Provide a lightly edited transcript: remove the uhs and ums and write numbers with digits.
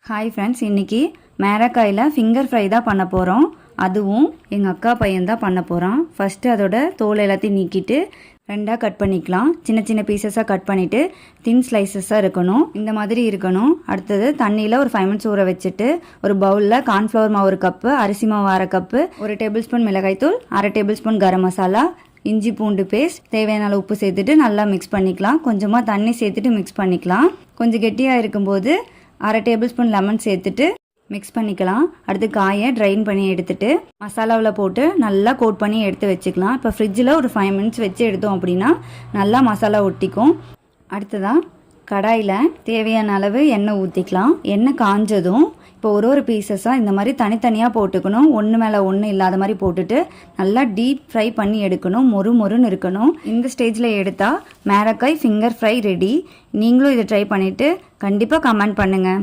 Hi friends, இன்றைக்கி மேரக்காயில் finger fry தான் பண்ண போகிறோம். அதுவும் எங்கள் அக்கா பையன் தான் பண்ண போகிறான். ஃபஸ்ட்டு அதோட தோல் எல்லாத்தையும் நீக்கிட்டு ரெண்டாக கட் பண்ணிக்கலாம். சின்ன சின்ன பீசஸாக கட் பண்ணிவிட்டு தின் ஸ்லைசஸாக இருக்கணும், இந்த மாதிரி இருக்கணும். அடுத்தது தண்ணியில் ஒரு 5 மினிட்ஸ் ஊற வச்சுட்டு ஒரு பவுலில் கார்ன்ஃப்ளவர் மாவு 1 கப்பு, அரிசி மாவு 1/2 கப்பு, 1 டேபிள் ஸ்பூன் மிளகாய்த்தூள், 1/2 டேபிள் ஸ்பூன் கரம் மசாலா, இஞ்சி பூண்டு பேஸ்ட், தேவையான உப்பு சேர்த்துட்டு நல்லா மிக்ஸ் பண்ணிக்கலாம். கொஞ்சமாக தண்ணி சேர்த்துட்டு மிக்ஸ் பண்ணிக்கலாம். கொஞ்சம் கெட்டியாக இருக்கும்போது 1/2 டேபிள் ஸ்பூன் லெமன் சேர்த்துட்டு மிக்ஸ் பண்ணிக்கலாம். அடுத்து காயை ட்ரைன் பண்ணி எடுத்துட்டு மசாலாவில் போட்டு நல்லா கோட் பண்ணி எடுத்து வச்சுக்கலாம். இப்போ ஃப்ரிட்ஜில் ஒரு 5 மினிட்ஸ் வச்சு எடுத்தோம் அப்படின்னா நல்லா மசாலா ஒட்டிக்கும். அடுத்ததாக கடாயில் தேவையான அளவு எண்ணெய் ஊற்றிக்கலாம். எண்ணெய் காஞ்சதும் இப்போ ஒரு பீசஸாக இந்த மாதிரி தனித்தனியாக போட்டுக்கணும். ஒன்று மேலே ஒன்று இல்லாத மாதிரி போட்டுட்டு நல்லா டீப் ஃப்ரை பண்ணி எடுக்கணும். மொறுன்னு இருக்கணும். இந்த ஸ்டேஜில் எடுத்தால் மேரக்காய் ஃபிங்கர் ஃப்ரை ரெடி. நீங்களும் இதை ட்ரை பண்ணிவிட்டு கண்டிப்பாக கமெண்ட் பண்ணுங்கள்.